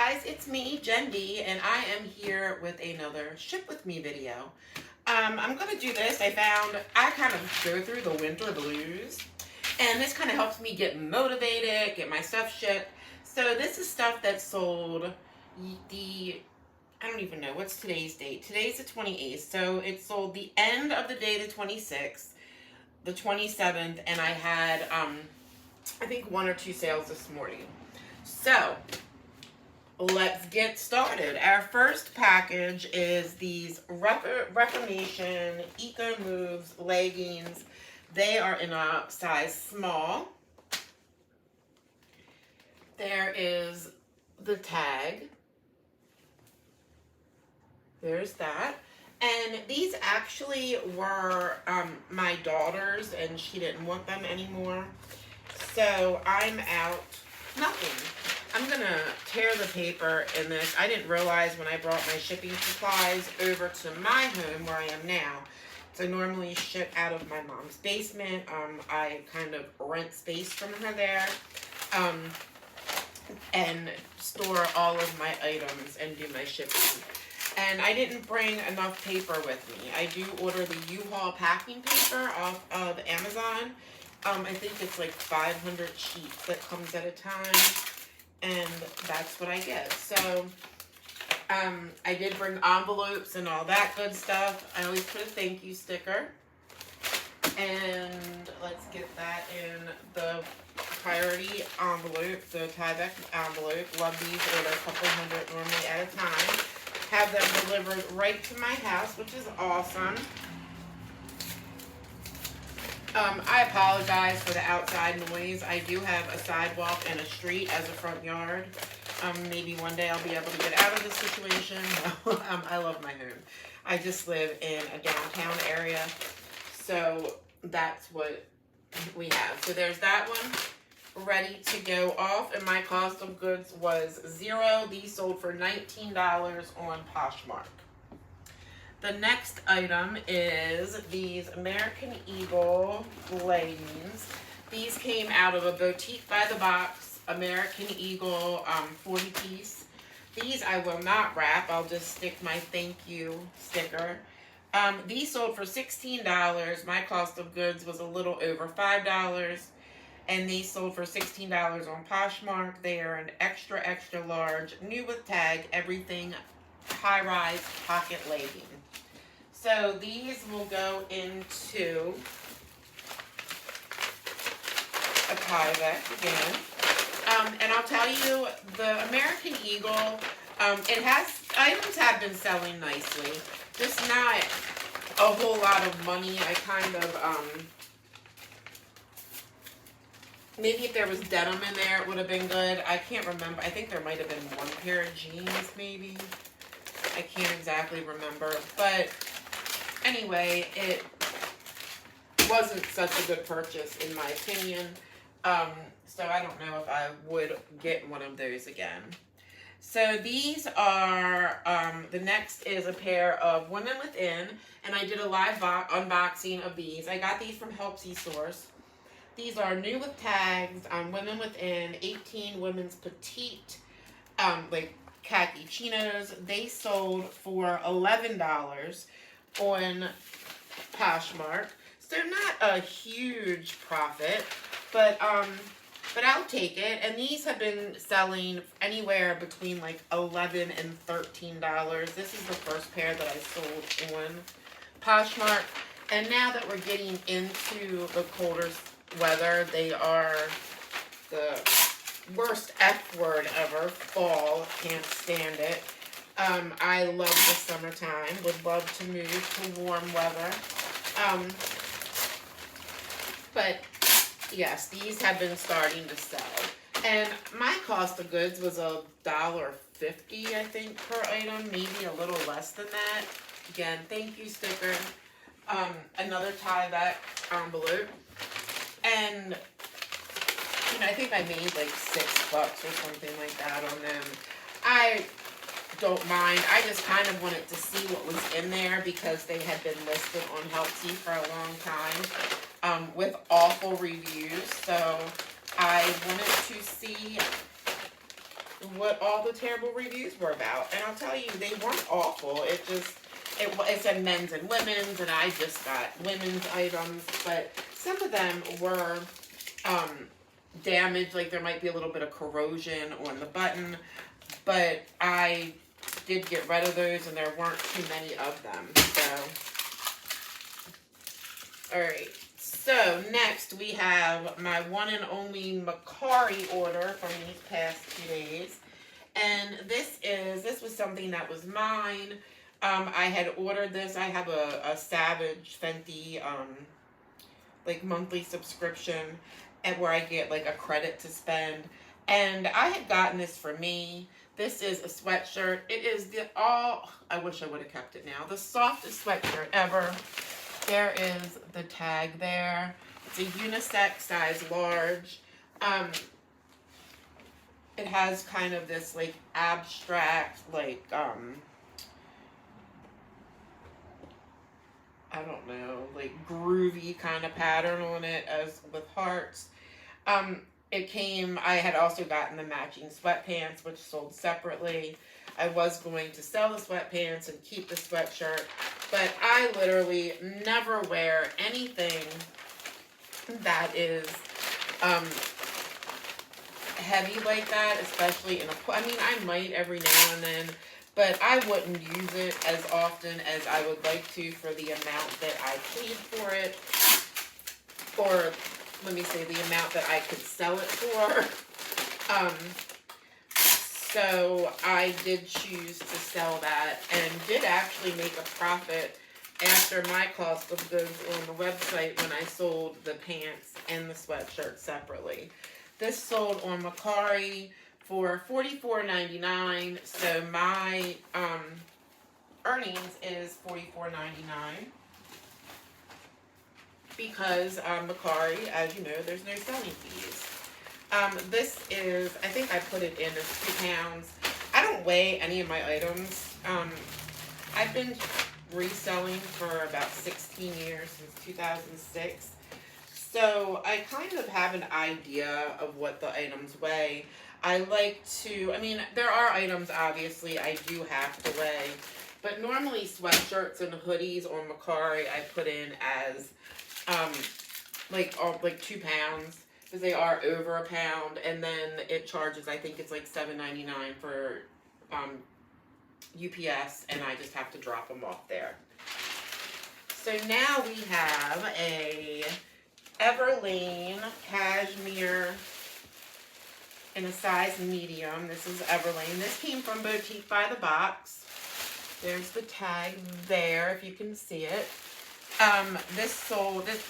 guys, it's me, Jen D, and I am here with another Ship With Me video. I'm going to do this. I kind of go through the winter blues, and this kind of helps me get motivated, get my stuff shipped. So this is stuff that sold I don't even know, what's today's date? Today's the 28th, so it sold the end of the day, the 26th, the 27th, and I had, I think 1 or 2 sales this morning. So, let's get started. Our first package is these Reformation Eco Moves leggings. They are in a size small. There is the tag. There's that. And these actually were my daughter's, and she didn't want them anymore. So I'm out. Nothing. I'm going to tear the paper in this. I didn't realize when I brought my shipping supplies over to my home where I am now. So I normally ship out of my mom's basement. I kind of rent space from her there. And store all of my items and do my shipping. And I didn't bring enough paper with me. I do order the U-Haul packing paper off of Amazon. I think it's like 500 sheets that comes at a time. And that's what I get. So, I did bring envelopes and all that good stuff. I always put a thank you sticker. And let's get that in the priority envelope, the Tyvek envelope. Love these. Order a couple hundred normally at a time. Have them delivered right to my house, which is awesome. I apologize for the outside noise. I do have a sidewalk and a street as a front yard. Maybe one day I'll be able to get out of this situation. I love my home. I just live in a downtown area, so that's what we have. So there's that one ready to go off, and my cost of goods was $0. These sold for $19 on Poshmark. The next item is these American Eagle leggings. These came out of a Boutique by the Box American Eagle 40-piece. These I will not wrap. I'll just stick my thank you sticker. These sold for $16. My cost of goods was a little over $5. And these sold for $16 on Poshmark. They are an extra, extra large, new with tag, everything high-rise pocket legging. So these will go into a Tyvek again. And I'll tell you, the American Eagle, items have been selling nicely. Just not a whole lot of money. I kind of, maybe if there was denim in there, it would have been good. I can't remember. I think there might have been one pair of jeans, maybe. I can't exactly remember. But anyway, it wasn't such a good purchase, in my opinion. So I don't know if I would get one of those again. So these are, the next is a pair of Women Within. And I did a live unboxing of these. I got these from Helpsy Source. These are new with tags, Women Within, 18 women's petite, like khaki chinos. They sold for $11 on Poshmark. So not a huge profit, but I'll take it. And these have been selling anywhere between like $11 and $13. This is the first pair that I sold on Poshmark. And now that we're getting into the colder weather, they are the worst F word ever. Fall. Can't stand it. I love the summertime. Would love to move to warm weather. But yes, these have been starting to sell. And my cost of goods was $1.50, I think, per item. Maybe a little less than that. Again, thank you sticker. Another Tyvek envelope. And, you know, I think I made like $6 or something like that on them. I don't mind. I just kind of wanted to see what was in there because they had been listed on Helpsy for a long time with awful reviews. So I wanted to see what all the terrible reviews were about. And I'll tell you, they weren't awful. It said men's and women's, and I just got women's items, but some of them were damaged, like there might be a little bit of corrosion on the button, but I did get rid of those, and there weren't too many of them. So, all right. So next we have my one and only Mercari order from these past 2 days, and this was something that was mine. I had ordered this. I have a Savage Fenty like monthly subscription, and where I get like a credit to spend, and I had gotten this for me. This is a sweatshirt. It is I wish I would have kept it now, the softest sweatshirt ever. There is the tag there. It's a unisex size large. It has kind of this like abstract, like I don't know, like groovy kind of pattern on it, as with hearts. I had also gotten the matching sweatpants, which sold separately. I was going to sell the sweatpants and keep the sweatshirt, but I literally never wear anything that is heavy like that, especially I mean, I might every now and then, but I wouldn't use it as often as I would like to for the amount that I paid for it, or let me say the amount that I could sell it for. So I did choose to sell that, and did actually make a profit after my cost of goods on the website when I sold the pants and the sweatshirt separately. This sold on Mercari for $44.99, so my earnings is $44.99 because Mercari, as you know, there's no selling fees. This is, I think I put it in as 2 pounds. I don't weigh any of my items. I've been reselling for about 16 years, since 2006. So I kind of have an idea of what the items weigh. I like to, I mean, there are items, obviously, I do have to weigh. But normally sweatshirts and hoodies on Mercari I put in as like 2 pounds, because they are over a pound, and then it charges, I think it's like $7.99 for UPS, and I just have to drop them off there. So now we have a Everlane cashmere in a size medium. This is Everlane. This came from Boutique by the Box. There's the tag there, if you can see it.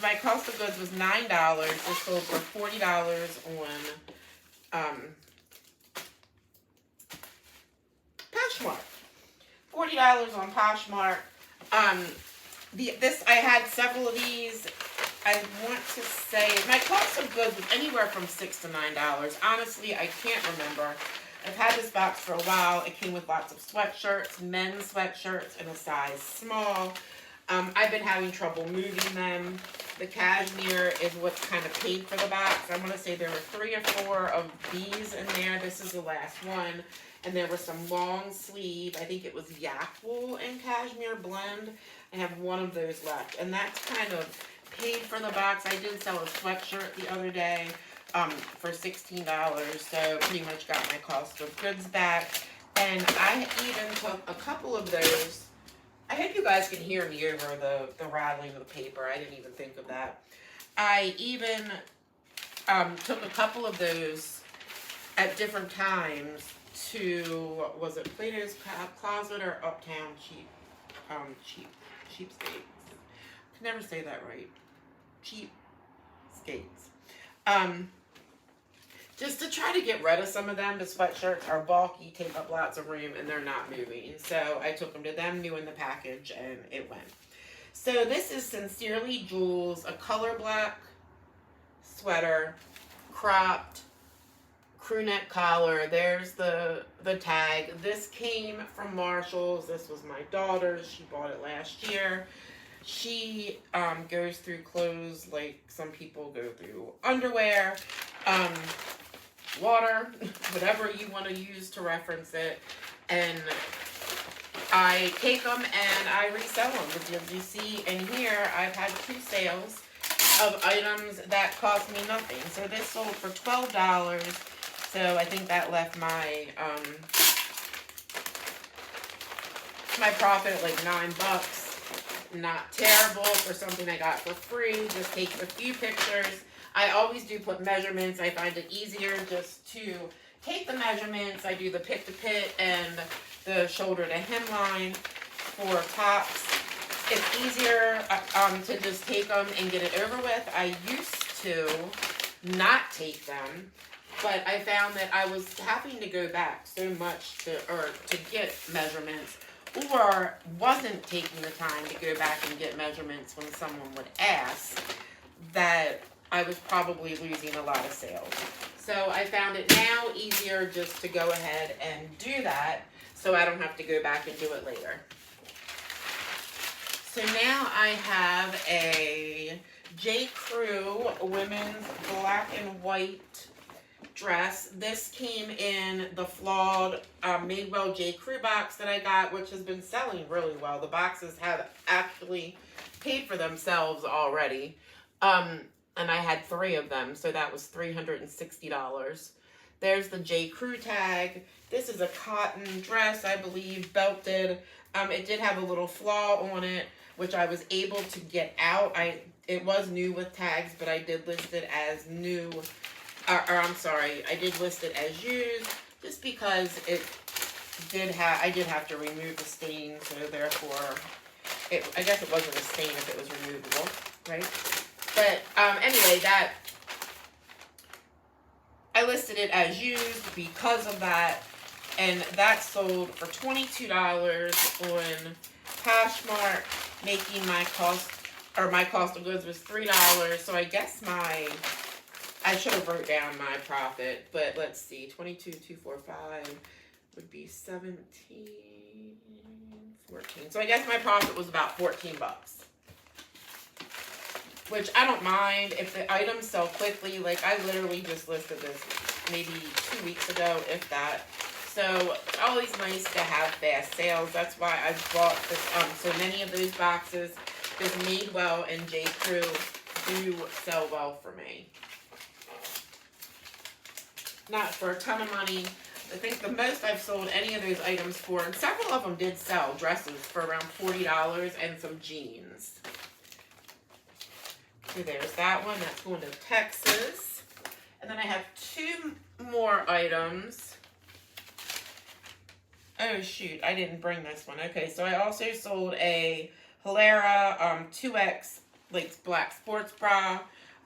My cost of goods was $9. This sold for $40 on Poshmark. $40 on Poshmark. I had several of these. I want to say my cost of goods was anywhere from $6 to $9. Honestly, I can't remember. I've had this box for a while. It came with lots of sweatshirts, men's sweatshirts in a size small. I've been having trouble moving them. The cashmere is what's kind of paid for the box. I want to say there were 3 or 4 of these in there. This is the last one. And there was some long sleeve. I think it was yak wool and cashmere blend. I have one of those left. And that's kind of paid for the box. I did sell a sweatshirt the other day for $16. So pretty much got my cost of goods back. And I even took a couple of those. I hope you guys can hear me over the rattling of the paper. I didn't even think of that. I even took a couple of those at different times to, was it Plato's Closet or Uptown Cheapskates? I can never say that right. Cheapskates. Just to try to get rid of some of them. The sweatshirts are bulky, take up lots of room, and they're not moving. So I took them to them, new in the package, and it went. So this is Sincerely Jules, a color black sweater, cropped, crew neck collar. There's the tag. This came from Marshall's. This was my daughter's. She bought it last year. She goes through clothes like some people go through underwear. water, whatever you want to use to reference it. And I take them and I resell them. As you see in here, I've had 2 sales of items that cost me nothing. So this sold for $12. So I think that left my my profit at like $9. Not terrible for something I got for free. Just take a few pictures. I always do put measurements. I find it easier just to take the measurements. I do the pit to pit and the shoulder to hemline for tops. It's easier to just take them and get it over with. I used to not take them, but I found that I was having to go back so much to get measurements, or wasn't taking the time to go back and get measurements when someone would ask, that I was probably losing a lot of sales. So I found it now easier just to go ahead and do that, so I don't have to go back and do it later. So now I have a J.Crew women's black and white dress. This came in the flawed Madewell J.Crew box that I got, which has been selling really well. The boxes have actually paid for themselves already. And I had 3 of them, so that was $360. There's the J.Crew tag. This is a cotton dress, I believe, belted. It did have a little flaw on it, which I was able to get out. It was new with tags, but I did list it as new. I did list it as used, just because I did have to remove the stain, so therefore, I guess it wasn't a stain if it was removable, right? But anyway, I listed it as used because of that, and that sold for $22 on Poshmark, making my cost of goods was $3. So I guess I should have wrote down my profit, but let's see, 22,245 would be 17, 14. So I guess my profit was about $14. Which I don't mind if the items sell quickly. Like, I literally just listed this maybe 2 weeks ago, if that. So it's always nice to have fast sales. That's why I bought this, so many of those boxes. This Madewell and J.Crew do sell well for me. Not for a ton of money. I think the most I've sold any of those items for, and several of them did sell dresses for around $40 and some jeans. So there's that one. That's going to Texas. And then I have 2 more items. Oh, shoot. I didn't bring this one. Okay, so I also sold a Hilera 2X like black sports bra.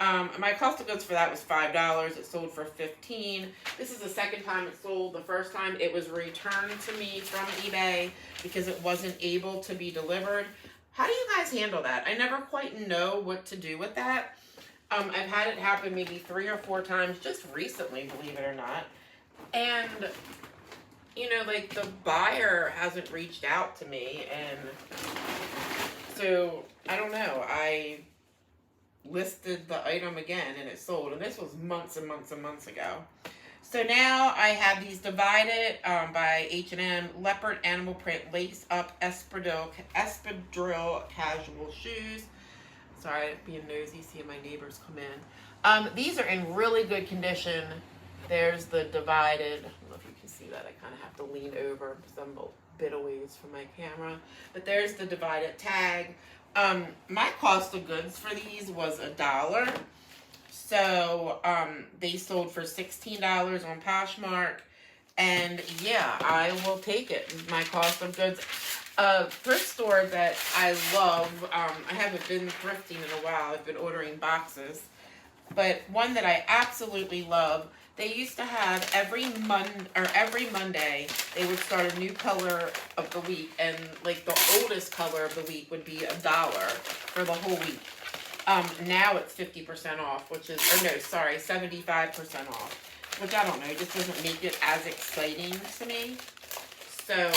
My cost of goods for that was $5. It sold for $15. This is the second time it sold. The first time it was returned to me from eBay because it wasn't able to be delivered. How do you guys handle that? I never quite know what to do with that. I've had it happen maybe 3 or 4 times just recently, believe it or not. And, you know, like, the buyer hasn't reached out to me. And so, I don't know. I listed the item again and it sold. And this was months and months and months ago. So now I have these Divided by H&M leopard animal print lace up espadrille casual shoes. Sorry, being nosy, seeing my neighbors come in. These are in really good condition. There's the Divided. I don't know if you can see that. I kind of have to lean over because I'm a bit away from my camera. But there's the Divided tag. My cost of goods for these was $1. So, they sold for $16 on Poshmark, and yeah, I will take it. My cost of goods. Thrift store that I love, I haven't been thrifting in a while. I've been ordering boxes, but one that I absolutely love, they used to have every Monday, they would start a new color of the week, and like the oldest color of the week would be $1 for the whole week. Now it's 50% off, 75% off, which I don't know, it just doesn't make it as exciting to me. So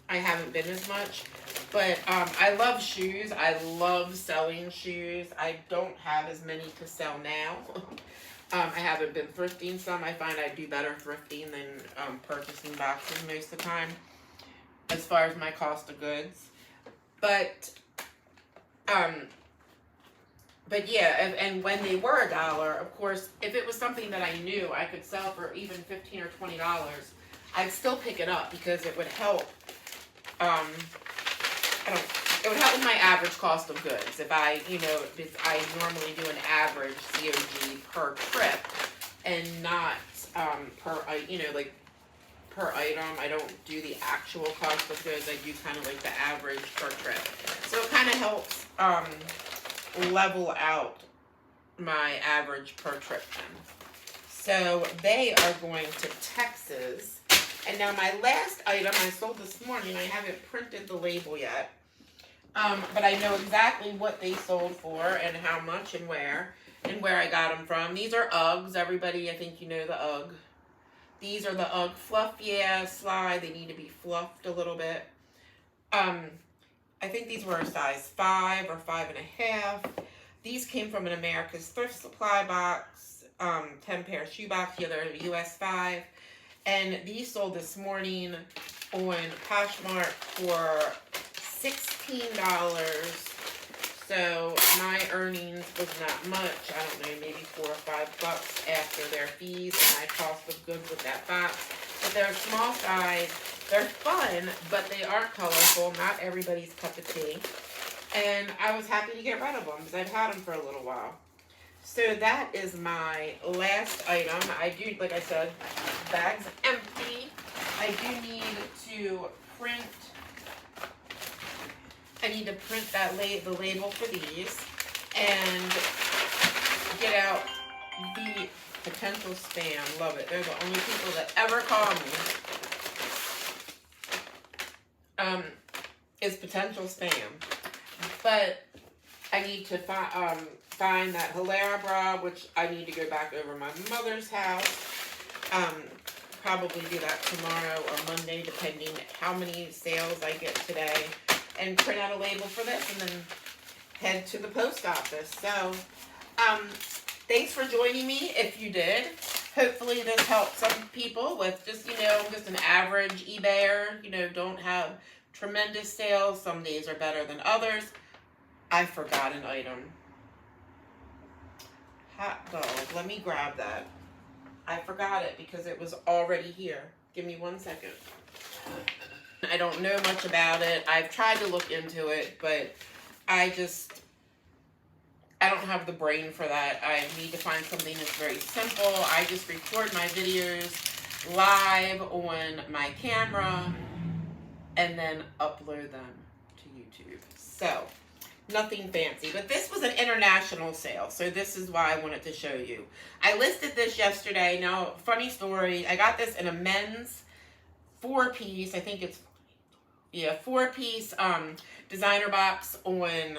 I haven't been as much, but I love shoes. I love selling shoes. I don't have as many to sell now. I haven't been thrifting some. I find I do better thrifting than purchasing boxes most of the time as far as my cost of goods. But yeah, and when they were $1, of course, if it was something that I knew I could sell for even $15 or $20, I'd still pick it up because it would help. It would help with my average cost of goods. If I, I normally do an average COG per trip and not per item. I don't do the actual cost of goods. I do kind of like the average per trip. So it kind of helps level out my average per trip then. So they are going to Texas. And now my last item I sold this morning, I haven't printed the label yet. But I know exactly what they sold for and how much and where I got them from. These are Uggs. Everybody, I think you know the Ugg. These are the Ugg Fluff Yeah Slide. They need to be fluffed a little bit. I think these were a size 5 or 5.5. These came from an America's Thrift Supply box, 10 pair shoe box. Yeah, they're US 5. And these sold this morning on Poshmark for $16. So my earnings was not much. I don't know, maybe $4 or $5 after their fees and my cost of goods with that box. But they're small size. They're fun, but they are colorful. Not everybody's cup of tea. And I was happy to get rid of them because I've had them for a little while. So that is my last item. I do, like I said, bag's empty. I do need to print. I need to print that the label for these and get out the potential spam. Love it. They're the only people that ever call me. Is potential spam. But I need to find that Hilara bra, which I need to go back over my mother's house. Probably do that tomorrow or Monday, depending how many sales I get today. And print out a label for this and then head to the post office. So, thanks for joining me if you did. Hopefully this helped some people with just an average eBayer. Don't have tremendous sales. Some days are better than others. I forgot an item. Hot dog. Let me grab that. I forgot it because it was already here. Give me 1 second. I don't know much about it. I've tried to look into it, but I don't have the brain for that. I need to find something that's very simple. I just record my videos live on my camera and then upload them to YouTube. So, nothing fancy. But this was an international sale, so this is why I wanted to show you. I listed this yesterday. Now, funny story. I got this in a men's 4-piece. I think it's 4-piece designer box on,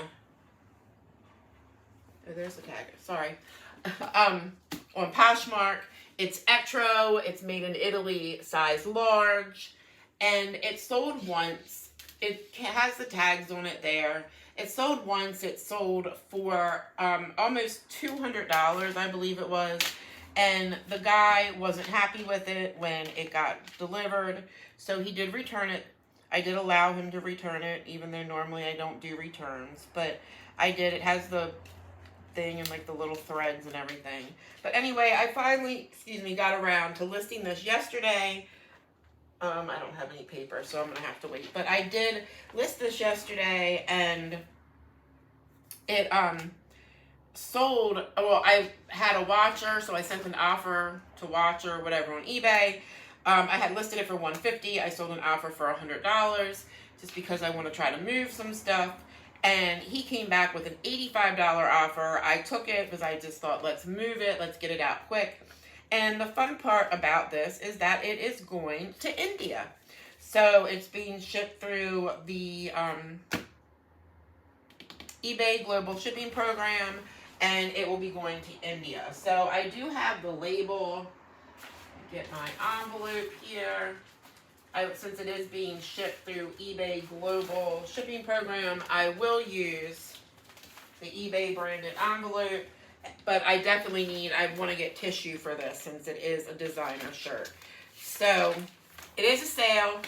there's the tag, sorry, on Poshmark. It's Etro, it's made in Italy, size large, and it sold once. It has the tags on it there. It sold once. It sold for almost $200, I believe it was, and the guy wasn't happy with it when it got delivered, so he did return it. I did allow him to return it, even though normally I don't do returns. But I did. It has the thing and like the little threads and everything. But anyway, I finally, got around to listing this yesterday. I don't have any paper, so I'm going to have to wait. But I did list this yesterday, and it sold. Well, I had a watcher, so I sent an offer to watcher, whatever, on eBay. I had listed it for $150. I sold an offer for $100 just because I want to try to move some stuff. And he came back with an $85 offer. I took it because I just thought, let's move it. Let's get it out quick. And the fun part about this is that it is going to India. So it's being shipped through the eBay Global Shipping Program, and it will be going to India. So I do have the label. Get my envelope here. Since it is being shipped through eBay Global Shipping Program, I will use the eBay branded envelope But I definitely need, I want to get tissue for this since it is a designer shirt. So it is a sale.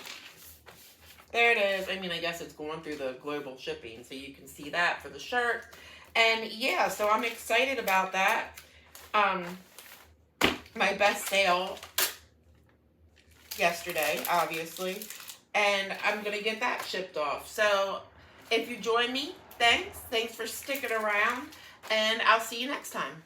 There it is. I mean, I guess it's going through the global shipping, so you can see that for the shirt. And yeah, so I'm excited about that. My best sale yesterday, obviously, and I'm gonna get that shipped off. So if you join me, thanks for sticking around, and I'll see you next time.